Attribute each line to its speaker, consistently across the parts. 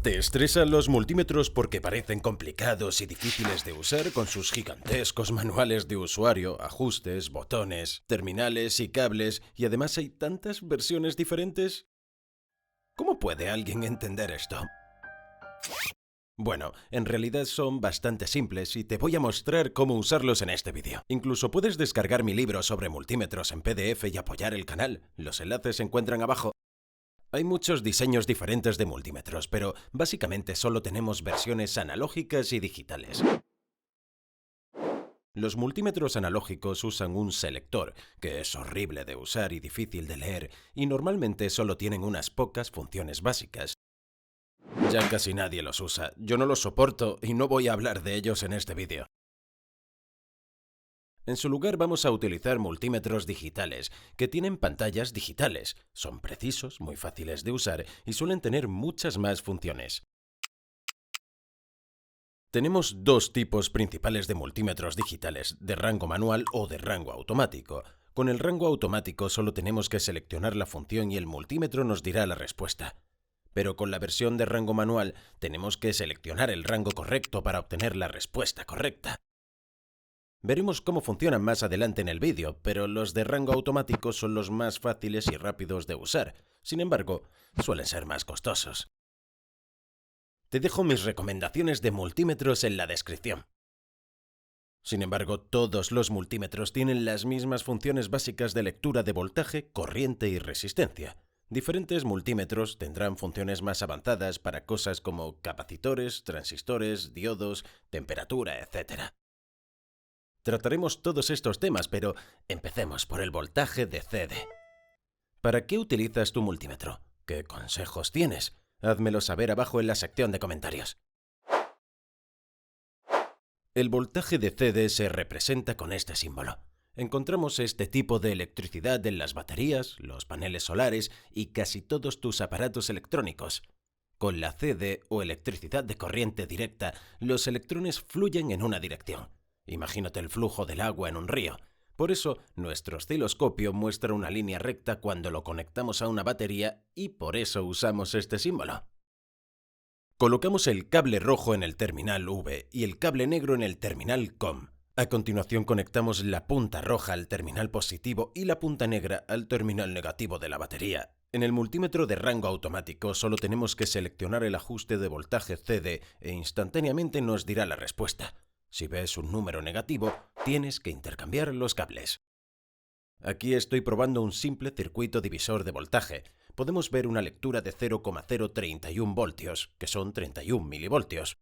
Speaker 1: ¿Te estresan los multímetros porque parecen complicados y difíciles de usar con sus gigantescos manuales de usuario, ajustes, botones, terminales y cables, y además hay tantas versiones diferentes? ¿Cómo puede alguien entender esto? Bueno, en realidad son bastante simples y te voy a mostrar cómo usarlos en este vídeo. Incluso puedes descargar mi libro sobre multímetros en PDF y apoyar el canal. Los enlaces se encuentran abajo. Hay muchos diseños diferentes de multímetros, pero básicamente solo tenemos versiones analógicas y digitales. Los multímetros analógicos usan un selector, que es horrible de usar y difícil de leer, y normalmente solo tienen unas pocas funciones básicas. Ya casi nadie los usa, yo no los soporto y no voy a hablar de ellos en este vídeo. En su lugar vamos a utilizar multímetros digitales, que tienen pantallas digitales, son precisos, muy fáciles de usar y suelen tener muchas más funciones. Tenemos dos tipos principales de multímetros digitales, de rango manual o de rango automático. Con el rango automático solo tenemos que seleccionar la función y el multímetro nos dirá la respuesta. Pero con la versión de rango manual tenemos que seleccionar el rango correcto para obtener la respuesta correcta. Veremos cómo funcionan más adelante en el vídeo, pero los de rango automático son los más fáciles y rápidos de usar. Sin embargo, suelen ser más costosos. Te dejo mis recomendaciones de multímetros en la descripción. Sin embargo, todos los multímetros tienen las mismas funciones básicas de lectura de voltaje, corriente y resistencia. Diferentes multímetros tendrán funciones más avanzadas para cosas como capacitores, transistores, diodos, temperatura, etc. Trataremos todos estos temas, pero empecemos por el voltaje de CD. ¿Para qué utilizas tu multímetro? ¿Qué consejos tienes? Házmelo saber abajo en la sección de comentarios. El voltaje de CD se representa con este símbolo. Encontramos este tipo de electricidad en las baterías, los paneles solares y casi todos tus aparatos electrónicos. Con la CD o electricidad de corriente directa, los electrones fluyen en una dirección. Imagínate el flujo del agua en un río. Por eso, nuestro osciloscopio muestra una línea recta cuando lo conectamos a una batería y por eso usamos este símbolo. Colocamos el cable rojo en el terminal V y el cable negro en el terminal COM. A continuación conectamos la punta roja al terminal positivo y la punta negra al terminal negativo de la batería. En el multímetro de rango automático solo tenemos que seleccionar el ajuste de voltaje CD e instantáneamente nos dirá la respuesta. Si ves un número negativo, tienes que intercambiar los cables. Aquí estoy probando un simple circuito divisor de voltaje. Podemos ver una lectura de 0,031 voltios, que son 31 milivoltios.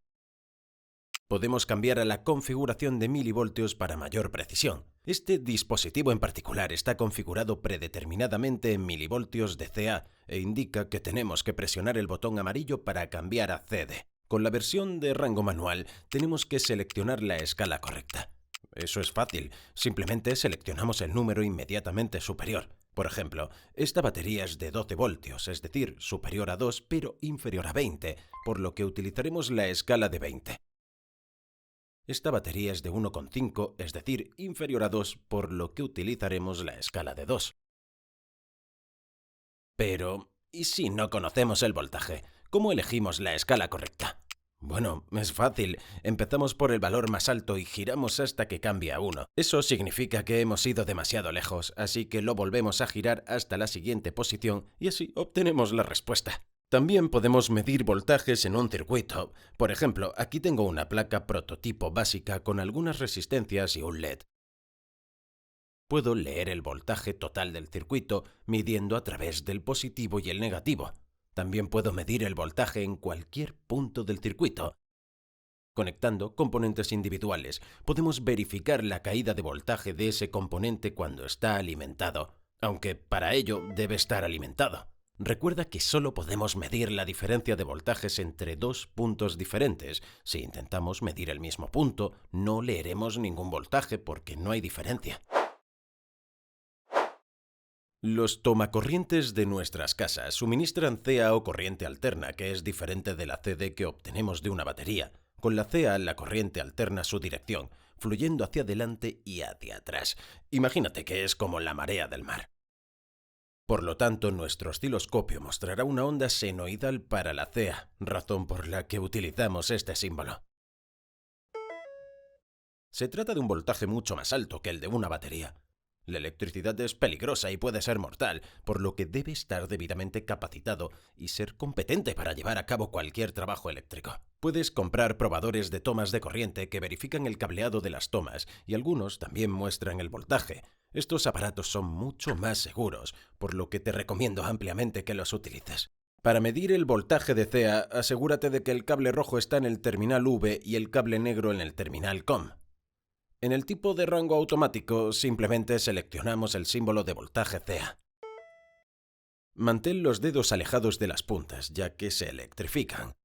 Speaker 1: Podemos cambiar a la configuración de milivoltios para mayor precisión. Este dispositivo en particular está configurado predeterminadamente en milivoltios de CA e indica que tenemos que presionar el botón amarillo para cambiar a CD. Con la versión de rango manual tenemos que seleccionar la escala correcta. Eso es fácil, simplemente seleccionamos el número inmediatamente superior. Por ejemplo, esta batería es de 12 voltios, es decir, superior a 2 pero inferior a 20, por lo que utilizaremos la escala de 20. Esta batería es de 1,5, es decir, inferior a 2, por lo que utilizaremos la escala de 2. Pero, ¿y si no conocemos el voltaje? ¿Cómo elegimos la escala correcta? Bueno, es fácil. Empezamos por el valor más alto y giramos hasta que cambie a 1. Eso significa que hemos ido demasiado lejos, así que lo volvemos a girar hasta la siguiente posición y así obtenemos la respuesta. También podemos medir voltajes en un circuito. Por ejemplo, aquí tengo una placa prototipo básica con algunas resistencias y un LED. Puedo leer el voltaje total del circuito midiendo a través del positivo y el negativo. También puedo medir el voltaje en cualquier punto del circuito. Conectando componentes individuales, podemos verificar la caída de voltaje de ese componente cuando está alimentado, aunque para ello debe estar alimentado. Recuerda que solo podemos medir la diferencia de voltajes entre dos puntos diferentes. Si intentamos medir el mismo punto, no leeremos ningún voltaje porque no hay diferencia. Los tomacorrientes de nuestras casas suministran CA o corriente alterna, que es diferente de la CD que obtenemos de una batería. Con la CA, la corriente alterna su dirección, fluyendo hacia adelante y hacia atrás. Imagínate que es como la marea del mar. Por lo tanto, nuestro osciloscopio mostrará una onda senoidal para la CEA, razón por la que utilizamos este símbolo. Se trata de un voltaje mucho más alto que el de una batería. La electricidad es peligrosa y puede ser mortal, por lo que debe estar debidamente capacitado y ser competente para llevar a cabo cualquier trabajo eléctrico. Puedes comprar probadores de tomas de corriente que verifican el cableado de las tomas y algunos también muestran el voltaje. Estos aparatos son mucho más seguros, por lo que te recomiendo ampliamente que los utilices. Para medir el voltaje de CEA, asegúrate de que el cable rojo está en el terminal V y el cable negro en el terminal COM. En el tipo de rango automático, simplemente seleccionamos el símbolo de voltaje CEA. Mantén los dedos alejados de las puntas, ya que se electrifican.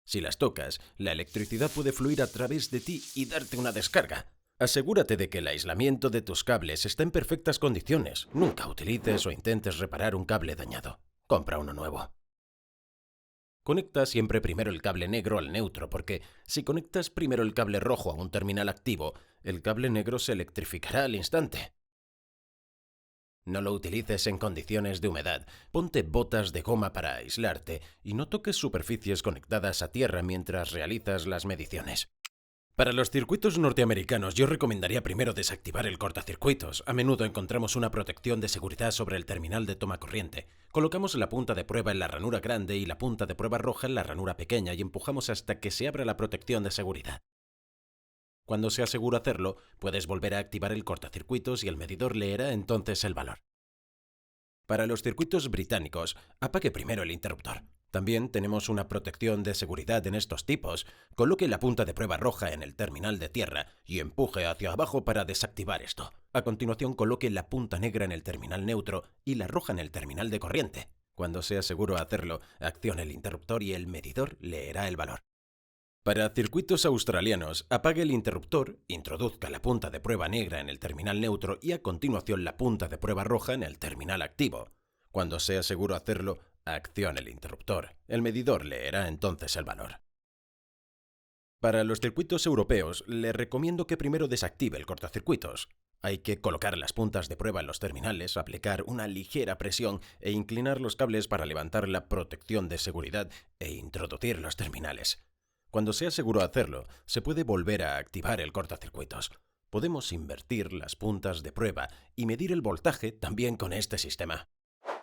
Speaker 1: Si las tocas, la electricidad puede fluir a través de ti y darte una descarga. Asegúrate de que el aislamiento de tus cables está en perfectas condiciones. Nunca utilices o intentes reparar un cable dañado. Compra uno nuevo. Conecta siempre primero el cable negro al neutro, porque si conectas primero el cable rojo a un terminal activo, el cable negro se electrificará al instante. No lo utilices en condiciones de humedad. Ponte botas de goma para aislarte y no toques superficies conectadas a tierra mientras realizas las mediciones. Para los circuitos norteamericanos, yo recomendaría primero desactivar el cortacircuitos. A menudo encontramos una protección de seguridad sobre el terminal de toma corriente. Colocamos la punta de prueba en la ranura grande y la punta de prueba roja en la ranura pequeña y empujamos hasta que se abra la protección de seguridad. Cuando sea seguro hacerlo, puedes volver a activar el cortacircuitos y el medidor leerá entonces el valor. Para los circuitos británicos, apague primero el interruptor. También tenemos una protección de seguridad en estos tipos. Coloque la punta de prueba roja en el terminal de tierra y empuje hacia abajo para desactivar esto. A continuación, coloque la punta negra en el terminal neutro y la roja en el terminal de corriente. Cuando sea seguro hacerlo, accione el interruptor y el medidor leerá el valor. Para circuitos australianos, apague el interruptor, introduzca la punta de prueba negra en el terminal neutro y a continuación la punta de prueba roja en el terminal activo. Cuando sea seguro hacerlo, accione el interruptor. El medidor leerá entonces el valor. Para los circuitos europeos, le recomiendo que primero desactive el cortacircuitos. Hay que colocar las puntas de prueba en los terminales, aplicar una ligera presión e inclinar los cables para levantar la protección de seguridad e introducir los terminales. Cuando sea seguro hacerlo, se puede volver a activar el cortacircuitos. Podemos invertir las puntas de prueba y medir el voltaje también con este sistema.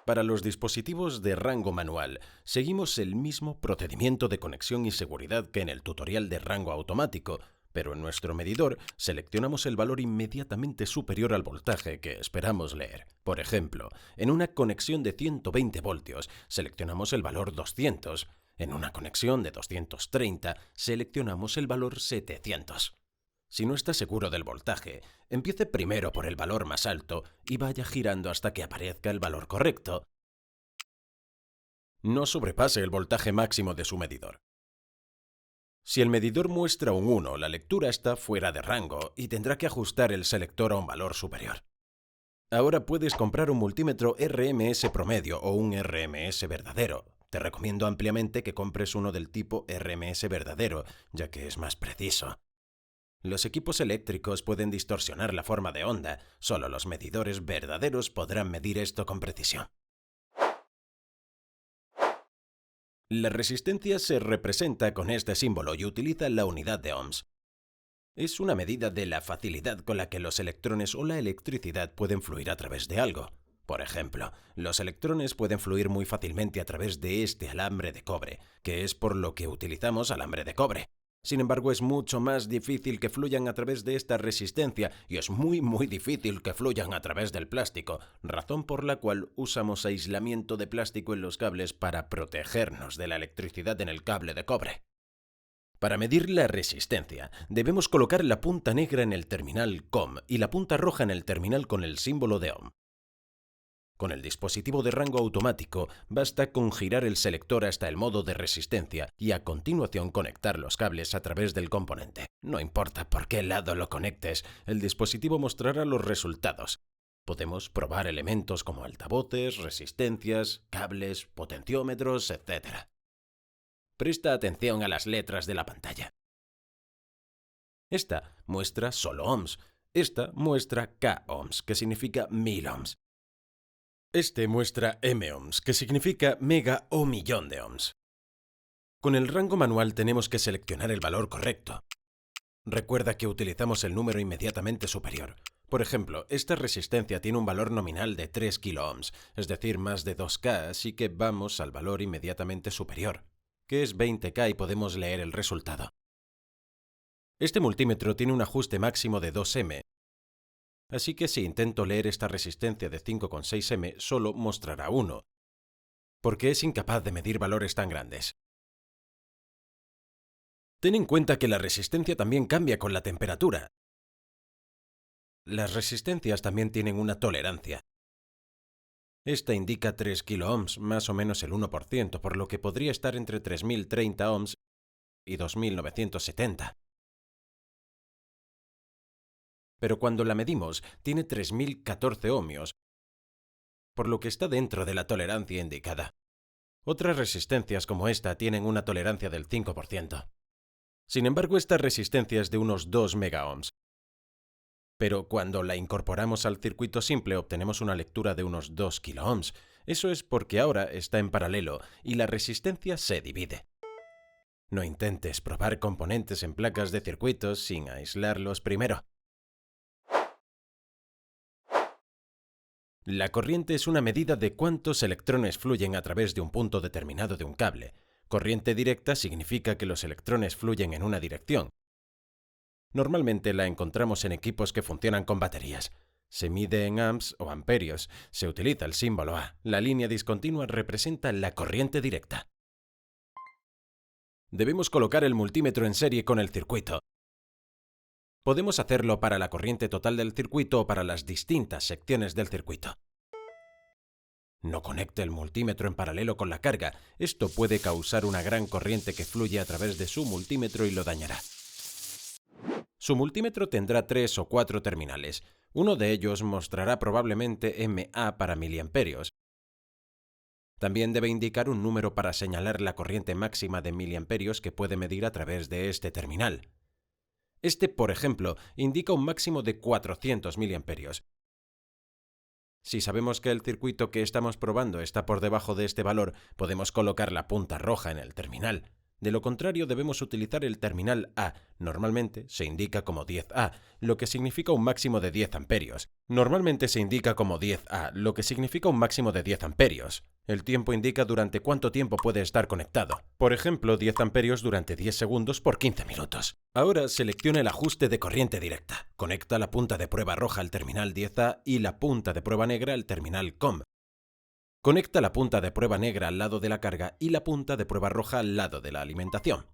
Speaker 1: Para los dispositivos de rango manual, seguimos el mismo procedimiento de conexión y seguridad que en el tutorial de rango automático, pero en nuestro medidor seleccionamos el valor inmediatamente superior al voltaje que esperamos leer. Por ejemplo, en una conexión de 120 voltios, seleccionamos el valor 200. En una conexión de 230, seleccionamos el valor 700. Si no está seguro del voltaje, empiece primero por el valor más alto y vaya girando hasta que aparezca el valor correcto. No sobrepase el voltaje máximo de su medidor. Si el medidor muestra un 1, la lectura está fuera de rango y tendrá que ajustar el selector a un valor superior. Ahora puedes comprar un multímetro RMS promedio o un RMS verdadero. Te recomiendo ampliamente que compres uno del tipo RMS verdadero, ya que es más preciso. Los equipos eléctricos pueden distorsionar la forma de onda. Solo los medidores verdaderos podrán medir esto con precisión. La resistencia se representa con este símbolo y utiliza la unidad de ohms. Es una medida de la facilidad con la que los electrones o la electricidad pueden fluir a través de algo. Por ejemplo, los electrones pueden fluir muy fácilmente a través de este alambre de cobre, que es por lo que utilizamos alambre de cobre. Sin embargo, es mucho más difícil que fluyan a través de esta resistencia y es muy difícil que fluyan a través del plástico, razón por la cual usamos aislamiento de plástico en los cables para protegernos de la electricidad en el cable de cobre. Para medir la resistencia, debemos colocar la punta negra en el terminal COM y la punta roja en el terminal con el símbolo de ohm. Con el dispositivo de rango automático, basta con girar el selector hasta el modo de resistencia y a continuación conectar los cables a través del componente. No importa por qué lado lo conectes, el dispositivo mostrará los resultados. Podemos probar elementos como altavoces, resistencias, cables, potenciómetros, etc. Presta atención a las letras de la pantalla. Esta muestra solo ohms. Esta muestra K ohms, que significa 1000 ohms. Este muestra m-ohms, que significa mega o millón de ohms. Con el rango manual tenemos que seleccionar el valor correcto. Recuerda que utilizamos el número inmediatamente superior. Por ejemplo, esta resistencia tiene un valor nominal de 3 kiloohms, es decir, más de 2K, así que vamos al valor inmediatamente superior, que es 20K, y podemos leer el resultado. Este multímetro tiene un ajuste máximo de 2M, así que si intento leer esta resistencia de 5,6M, solo mostrará 1, porque es incapaz de medir valores tan grandes. Ten en cuenta que la resistencia también cambia con la temperatura. Las resistencias también tienen una tolerancia. Esta indica 3 kiloohms, más o menos el 1%, por lo que podría estar entre 3030 ohms y 2970. Pero cuando la medimos, tiene 3014 ohmios, por lo que está dentro de la tolerancia indicada. Otras resistencias como esta tienen una tolerancia del 5%. Sin embargo, esta resistencia es de unos 2 megaohms. Pero cuando la incorporamos al circuito simple obtenemos una lectura de unos 2 kiloohms. Eso es porque ahora está en paralelo y la resistencia se divide. No intentes probar componentes en placas de circuitos sin aislarlos primero. La corriente es una medida de cuántos electrones fluyen a través de un punto determinado de un cable. Corriente directa significa que los electrones fluyen en una dirección. Normalmente la encontramos en equipos que funcionan con baterías. Se mide en amps o amperios. Se utiliza el símbolo A. La línea discontinua representa la corriente directa. Debemos colocar el multímetro en serie con el circuito. Podemos hacerlo para la corriente total del circuito o para las distintas secciones del circuito. No conecte el multímetro en paralelo con la carga. Esto puede causar una gran corriente que fluye a través de su multímetro y lo dañará. Su multímetro tendrá 3 o 4 terminales. Uno de ellos mostrará probablemente mA para miliamperios. También debe indicar un número para señalar la corriente máxima de miliamperios que puede medir a través de este terminal. Este, por ejemplo, indica un máximo de 400 miliamperios. Si sabemos que el circuito que estamos probando está por debajo de este valor, podemos colocar la punta roja en el terminal. De lo contrario, debemos utilizar el terminal A. Normalmente se indica como 10A, lo que significa un máximo de 10 amperios. Normalmente se indica como 10A, lo que significa un máximo de 10 amperios. El tiempo indica durante cuánto tiempo puede estar conectado. Por ejemplo, 10 amperios durante 10 segundos por 15 minutos. Ahora selecciona el ajuste de corriente directa. Conecta la punta de prueba roja al terminal 10A y la punta de prueba negra al terminal COM. Conecta la punta de prueba negra al lado de la carga y la punta de prueba roja al lado de la alimentación.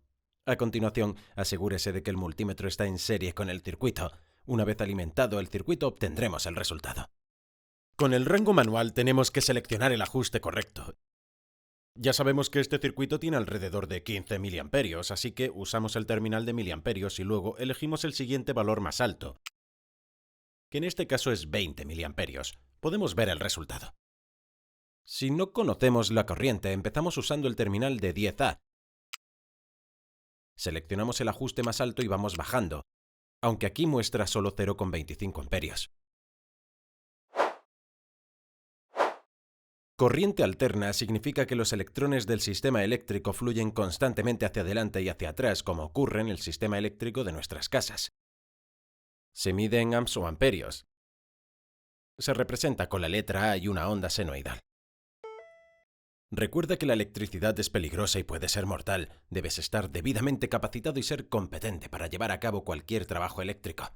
Speaker 1: A continuación, asegúrese de que el multímetro está en serie con el circuito. Una vez alimentado el circuito, obtendremos el resultado. Con el rango manual tenemos que seleccionar el ajuste correcto. Ya sabemos que este circuito tiene alrededor de 15 miliamperios, así que usamos el terminal de miliamperios y luego elegimos el siguiente valor más alto, que en este caso es 20 miliamperios. Podemos ver el resultado. Si no conocemos la corriente, empezamos usando el terminal de 10A. Seleccionamos el ajuste más alto y vamos bajando, aunque aquí muestra solo 0,25 amperios. Corriente alterna significa que los electrones del sistema eléctrico fluyen constantemente hacia adelante y hacia atrás, como ocurre en el sistema eléctrico de nuestras casas. Se mide en amps o amperios. Se representa con la letra A y una onda senoidal. Recuerda que la electricidad es peligrosa y puede ser mortal. Debes estar debidamente capacitado y ser competente para llevar a cabo cualquier trabajo eléctrico.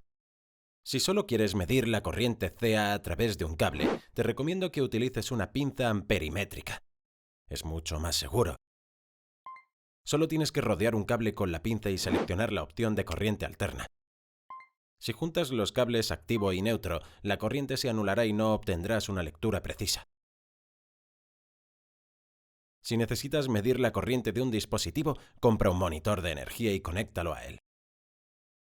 Speaker 1: Si solo quieres medir la corriente CA a través de un cable, te recomiendo que utilices una pinza amperimétrica. Es mucho más seguro. Solo tienes que rodear un cable con la pinza y seleccionar la opción de corriente alterna. Si juntas los cables activo y neutro, la corriente se anulará y no obtendrás una lectura precisa. Si necesitas medir la corriente de un dispositivo, compra un monitor de energía y conéctalo a él.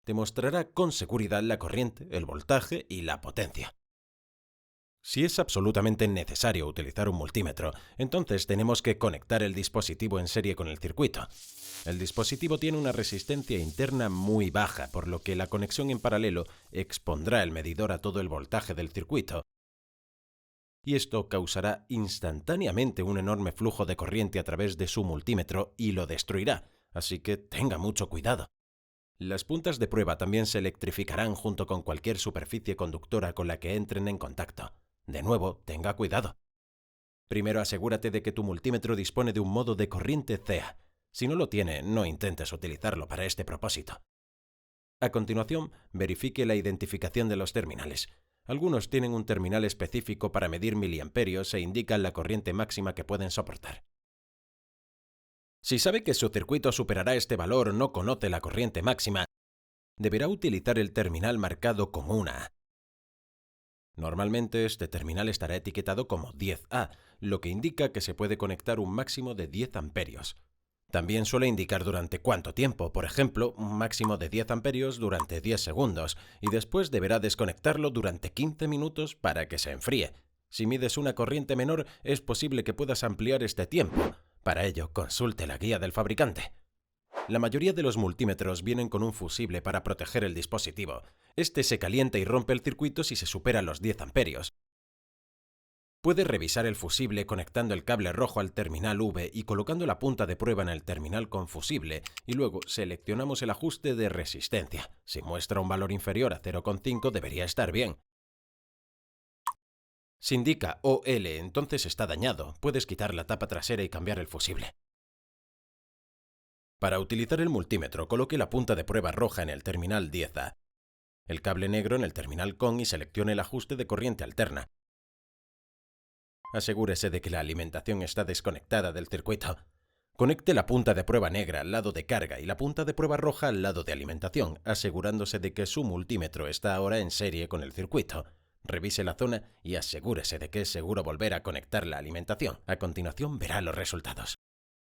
Speaker 1: Te mostrará con seguridad la corriente, el voltaje y la potencia. Si es absolutamente necesario utilizar un multímetro, entonces tenemos que conectar el dispositivo en serie con el circuito. El dispositivo tiene una resistencia interna muy baja, por lo que la conexión en paralelo expondrá el medidor a todo el voltaje del circuito. y esto causará instantáneamente un enorme flujo de corriente a través de su multímetro y lo destruirá, así que tenga mucho cuidado. Las puntas de prueba también se electrificarán junto con cualquier superficie conductora con la que entren en contacto. De nuevo, tenga cuidado. Primero asegúrate de que tu multímetro dispone de un modo de corriente CA. Si no lo tiene, no intentes utilizarlo para este propósito. A continuación, verifique la identificación de los terminales. Algunos tienen un terminal específico para medir miliamperios e indican la corriente máxima que pueden soportar. Si sabe que su circuito superará este valor o no conoce la corriente máxima, deberá utilizar el terminal marcado con una A. Normalmente este terminal estará etiquetado como 10A, lo que indica que se puede conectar un máximo de 10 amperios. También suele indicar durante cuánto tiempo, por ejemplo, un máximo de 10 amperios durante 10 segundos, y después deberá desconectarlo durante 15 minutos para que se enfríe. Si mides una corriente menor, es posible que puedas ampliar este tiempo. Para ello, consulte la guía del fabricante. La mayoría de los multímetros vienen con un fusible para proteger el dispositivo. Este se calienta y rompe el circuito si se supera los 10 amperios. Puede revisar el fusible conectando el cable rojo al terminal V y colocando la punta de prueba en el terminal con fusible, y luego seleccionamos el ajuste de resistencia. Si muestra un valor inferior a 0,5 debería estar bien. Si indica OL, entonces está dañado. Puedes quitar la tapa trasera y cambiar el fusible. Para utilizar el multímetro, coloque la punta de prueba roja en el terminal 10A, el cable negro en el terminal CON y seleccione el ajuste de corriente alterna. Asegúrese de que la alimentación está desconectada del circuito. Conecte la punta de prueba negra al lado de carga y la punta de prueba roja al lado de alimentación, asegurándose de que su multímetro está ahora en serie con el circuito. Revise la zona y asegúrese de que es seguro volver a conectar la alimentación. A continuación verá los resultados.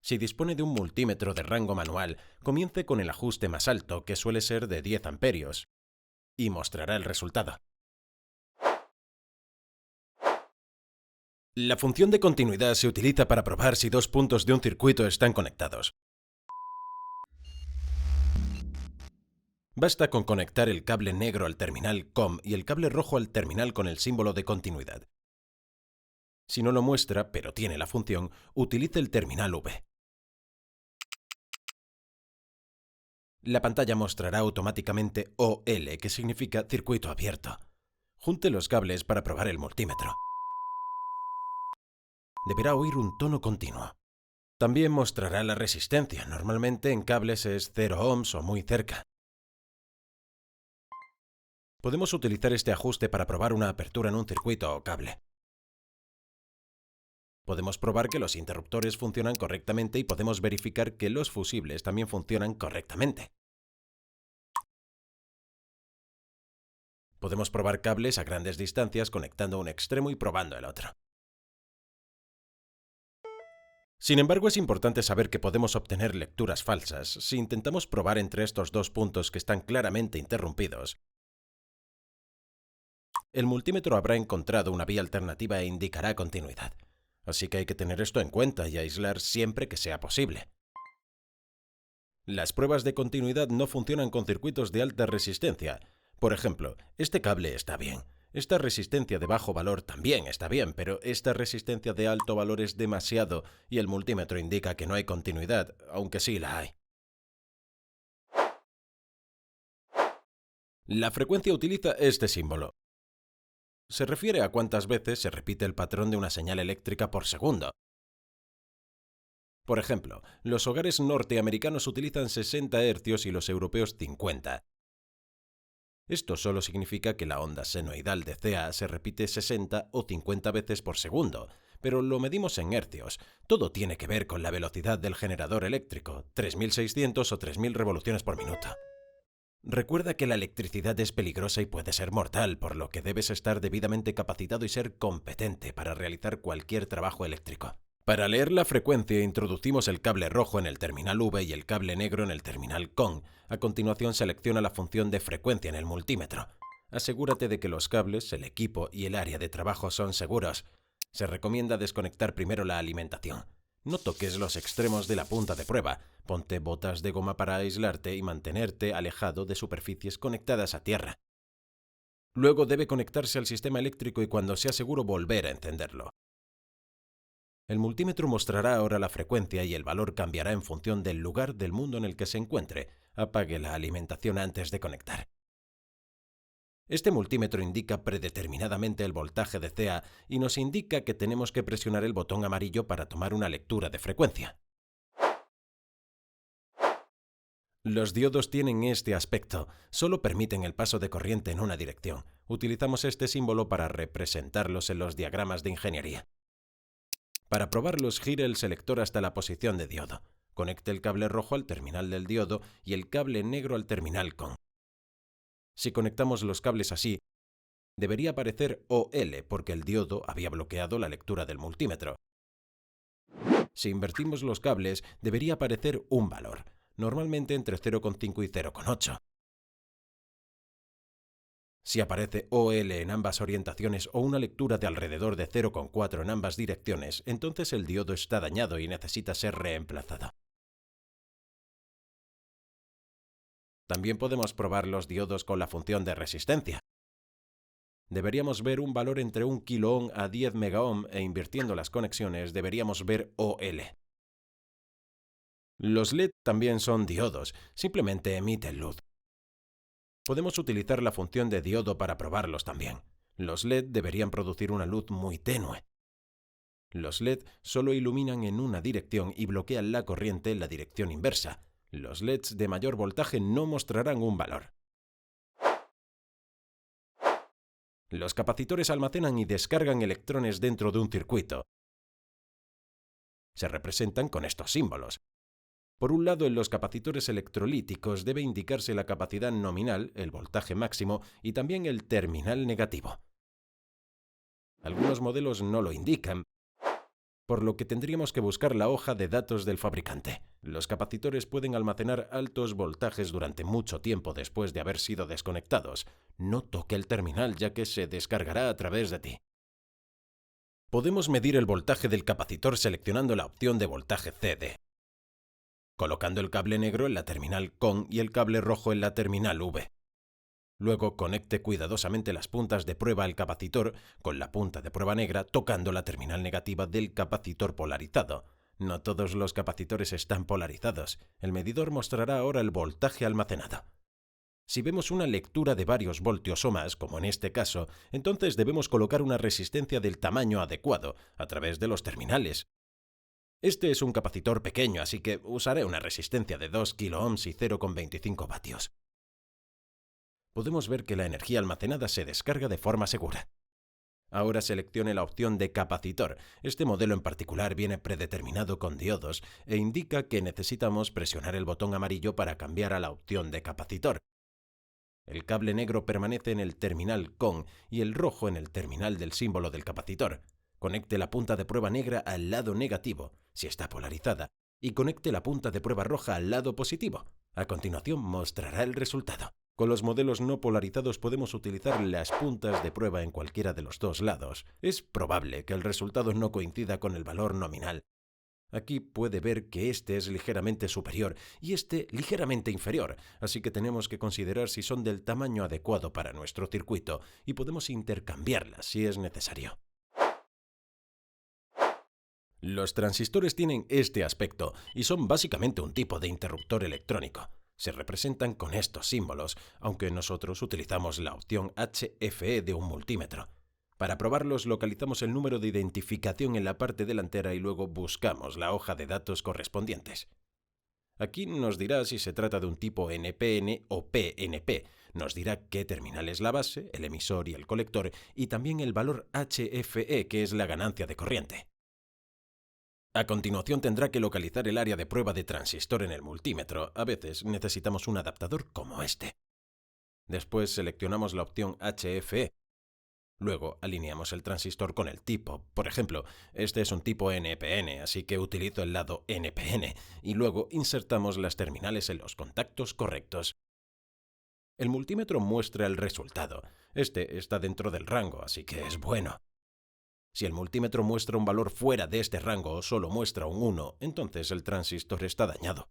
Speaker 1: Si dispone de un multímetro de rango manual, comience con el ajuste más alto, que suele ser de 10 amperios, y mostrará el resultado. La función de continuidad se utiliza para probar si dos puntos de un circuito están conectados. Basta con conectar el cable negro al terminal COM y el cable rojo al terminal con el símbolo de continuidad. Si no lo muestra, pero tiene la función, utilice el terminal V. La pantalla mostrará automáticamente OL, que significa circuito abierto. Junte los cables para probar el multímetro. Deberá oír un tono continuo. También mostrará la resistencia. Normalmente en cables es 0 ohms o muy cerca. Podemos utilizar este ajuste para probar una apertura en un circuito o cable. Podemos probar que los interruptores funcionan correctamente y podemos verificar que los fusibles también funcionan correctamente. Podemos probar cables a grandes distancias conectando un extremo y probando el otro. Sin embargo, es importante saber que podemos obtener lecturas falsas si intentamos probar entre estos dos puntos que están claramente interrumpidos. El multímetro habrá encontrado una vía alternativa e indicará continuidad. Así que hay que tener esto en cuenta y aislar siempre que sea posible. Las pruebas de continuidad no funcionan con circuitos de alta resistencia. Por ejemplo, este cable está bien. Esta resistencia de bajo valor también está bien, pero esta resistencia de alto valor es demasiado y el multímetro indica que no hay continuidad, aunque sí la hay. La frecuencia utiliza este símbolo. Se refiere a cuántas veces se repite el patrón de una señal eléctrica por segundo. Por ejemplo, los hogares norteamericanos utilizan 60 Hz y los europeos 50. Esto solo significa que la onda senoidal de CA se repite 60 o 50 veces por segundo, pero lo medimos en hercios. Todo tiene que ver con la velocidad del generador eléctrico, 3600 o 3000 revoluciones por minuto. Recuerda que la electricidad es peligrosa y puede ser mortal, por lo que debes estar debidamente capacitado y ser competente para realizar cualquier trabajo eléctrico. Para leer la frecuencia, introducimos el cable rojo en el terminal V y el cable negro en el terminal CON. A continuación, selecciona la función de frecuencia en el multímetro. Asegúrate de que los cables, el equipo y el área de trabajo son seguros. Se recomienda desconectar primero la alimentación. No toques los extremos de la punta de prueba. Ponte botas de goma para aislarte y mantenerte alejado de superficies conectadas a tierra. Luego debe conectarse al sistema eléctrico y cuando sea seguro volver a encenderlo. El multímetro mostrará ahora la frecuencia y el valor cambiará en función del lugar del mundo en el que se encuentre. Apague la alimentación antes de conectar. Este multímetro indica predeterminadamente el voltaje de CA y nos indica que tenemos que presionar el botón amarillo para tomar una lectura de frecuencia. Los diodos tienen este aspecto, solo permiten el paso de corriente en una dirección. Utilizamos este símbolo para representarlos en los diagramas de ingeniería. Para probarlos, gire el selector hasta la posición de diodo. Conecte el cable rojo al terminal del diodo y el cable negro al terminal CON. Si conectamos los cables así, debería aparecer OL porque el diodo había bloqueado la lectura del multímetro. Si invertimos los cables, debería aparecer un valor, normalmente entre 0,5 y 0,8. Si aparece OL en ambas orientaciones o una lectura de alrededor de 0,4 en ambas direcciones, entonces el diodo está dañado y necesita ser reemplazado. También podemos probar los diodos con la función de resistencia. Deberíamos ver un valor entre 1 kiloohm a 10 megaohm e invirtiendo las conexiones deberíamos ver OL. Los LED también son diodos, simplemente emiten luz. Podemos utilizar la función de diodo para probarlos también. Los LED deberían producir una luz muy tenue. Los LED solo iluminan en una dirección y bloquean la corriente en la dirección inversa. Los LEDs de mayor voltaje no mostrarán un valor. Los capacitores almacenan y descargan electrones dentro de un circuito. Se representan con estos símbolos. Por un lado, en los capacitores electrolíticos debe indicarse la capacidad nominal, el voltaje máximo, y también el terminal negativo. Algunos modelos no lo indican, por lo que tendríamos que buscar la hoja de datos del fabricante. Los capacitores pueden almacenar altos voltajes durante mucho tiempo después de haber sido desconectados. No toque el terminal ya que se descargará a través de ti. Podemos medir el voltaje del capacitor seleccionando la opción de voltaje CD, colocando el cable negro en la terminal CON y el cable rojo en la terminal V. Luego conecte cuidadosamente las puntas de prueba al capacitor con la punta de prueba negra tocando la terminal negativa del capacitor polarizado. No todos los capacitores están polarizados. El medidor mostrará ahora el voltaje almacenado. Si vemos una lectura de varios voltios o más, como en este caso, entonces debemos colocar una resistencia del tamaño adecuado a través de los terminales. Este es un capacitor pequeño, así que usaré una resistencia de 2 kiloohms y 0,25 vatios. Podemos ver que la energía almacenada se descarga de forma segura. Ahora seleccione la opción de capacitor. Este modelo en particular viene predeterminado con diodos e indica que necesitamos presionar el botón amarillo para cambiar a la opción de capacitor. El cable negro permanece en el terminal CON y el rojo en el terminal del símbolo del capacitor. Conecte la punta de prueba negra al lado negativo, si está polarizada, y conecte la punta de prueba roja al lado positivo. A continuación mostrará el resultado. Con los modelos no polarizados podemos utilizar las puntas de prueba en cualquiera de los dos lados. Es probable que el resultado no coincida con el valor nominal. Aquí puede ver que este es ligeramente superior y este ligeramente inferior, así que tenemos que considerar si son del tamaño adecuado para nuestro circuito y podemos intercambiarlas si es necesario. Los transistores tienen este aspecto y son básicamente un tipo de interruptor electrónico. Se representan con estos símbolos, aunque nosotros utilizamos la opción HFE de un multímetro. Para probarlos, localizamos el número de identificación en la parte delantera y luego buscamos la hoja de datos correspondientes. Aquí nos dirá si se trata de un tipo NPN o PNP. Nos dirá qué terminal es la base, el emisor y el colector, y también el valor HFE, que es la ganancia de corriente. A continuación tendrá que localizar el área de prueba de transistor en el multímetro. A veces necesitamos un adaptador como este. Después seleccionamos la opción HFE. Luego alineamos el transistor con el tipo. Por ejemplo, este es un tipo NPN, así que utilizo el lado NPN. Y luego insertamos las terminales en los contactos correctos. El multímetro muestra el resultado. Este está dentro del rango, así que es bueno. Si el multímetro muestra un valor fuera de este rango o solo muestra un 1, entonces el transistor está dañado.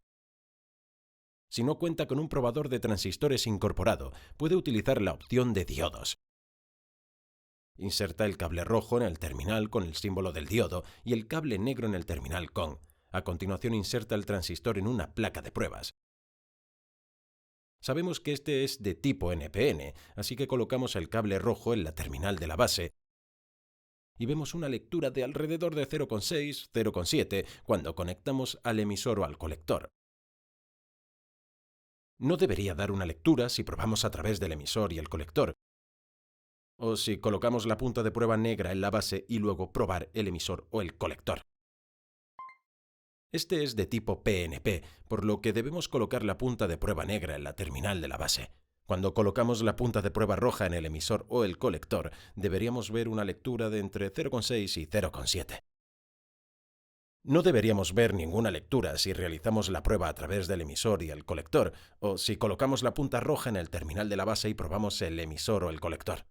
Speaker 1: Si no cuenta con un probador de transistores incorporado, puede utilizar la opción de diodos. Inserta el cable rojo en el terminal con el símbolo del diodo y el cable negro en el terminal con. A continuación inserta el transistor en una placa de pruebas. Sabemos que este es de tipo NPN, así que colocamos el cable rojo en la terminal de la base y vemos una lectura de alrededor de 0,6, 0,7 cuando conectamos al emisor o al colector. No debería dar una lectura si probamos a través del emisor y el colector, o si colocamos la punta de prueba negra en la base y luego probar el emisor o el colector. Este es de tipo PNP, por lo que debemos colocar la punta de prueba negra en la terminal de la base. Cuando colocamos la punta de prueba roja en el emisor o el colector, deberíamos ver una lectura de entre 0,6 y 0,7. No deberíamos ver ninguna lectura si realizamos la prueba a través del emisor y el colector, o si colocamos la punta roja en el terminal de la base y probamos el emisor o el colector.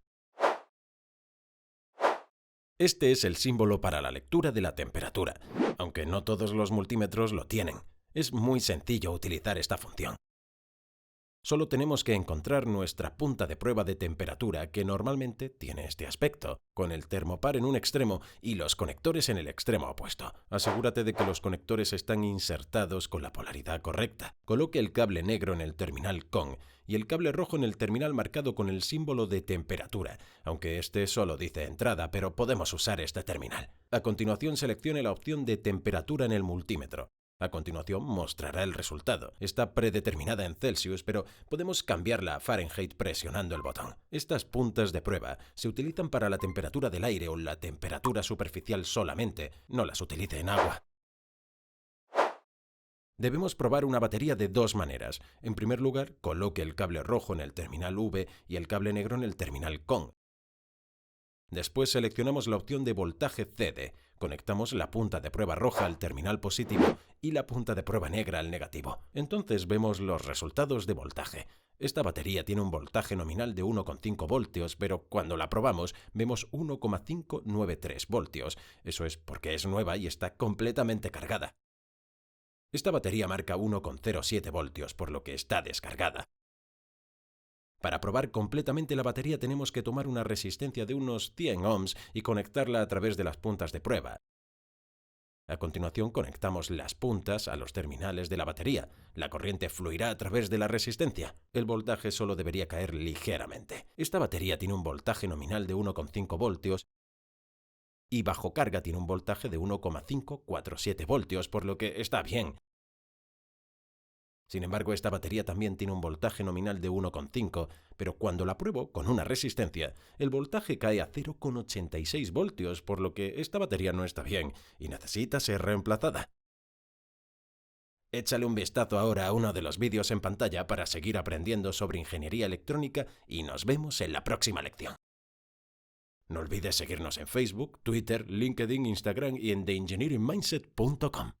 Speaker 1: Este es el símbolo para la lectura de la temperatura, aunque no todos los multímetros lo tienen. Es muy sencillo utilizar esta función. Solo tenemos que encontrar nuestra punta de prueba de temperatura, que normalmente tiene este aspecto, con el termopar en un extremo y los conectores en el extremo opuesto. Asegúrate de que los conectores están insertados con la polaridad correcta. Coloque el cable negro en el terminal con y el cable rojo en el terminal marcado con el símbolo de temperatura, aunque este solo dice entrada, pero podemos usar este terminal. A continuación seleccione la opción de temperatura en el multímetro. A continuación mostrará el resultado. Está predeterminada en Celsius, pero podemos cambiarla a Fahrenheit presionando el botón. Estas puntas de prueba se utilizan para la temperatura del aire o la temperatura superficial solamente. No las utilice en agua. Debemos probar una batería de dos maneras. En primer lugar, coloque el cable rojo en el terminal V y el cable negro en el terminal CON. Después seleccionamos la opción de voltaje CD. Conectamos la punta de prueba roja al terminal positivo y la punta de prueba negra al negativo. Entonces vemos los resultados de voltaje. Esta batería tiene un voltaje nominal de 1,5 voltios, pero cuando la probamos vemos 1,593 voltios. Eso es porque es nueva y está completamente cargada. Esta batería marca 1,07 voltios, por lo que está descargada. Para probar completamente la batería tenemos que tomar una resistencia de unos 100 ohms y conectarla a través de las puntas de prueba. A continuación conectamos las puntas a los terminales de la batería. La corriente fluirá a través de la resistencia. El voltaje solo debería caer ligeramente. Esta batería tiene un voltaje nominal de 1,5 voltios y bajo carga tiene un voltaje de 1,547 voltios, por lo que está bien. Sin embargo, esta batería también tiene un voltaje nominal de 1,5, pero cuando la pruebo con una resistencia, el voltaje cae a 0,86 voltios, por lo que esta batería no está bien y necesita ser reemplazada. Échale un vistazo ahora a uno de los vídeos en pantalla para seguir aprendiendo sobre ingeniería electrónica y nos vemos en la próxima lección. No olvides seguirnos en Facebook, Twitter, LinkedIn, Instagram y en theengineeringmindset.com.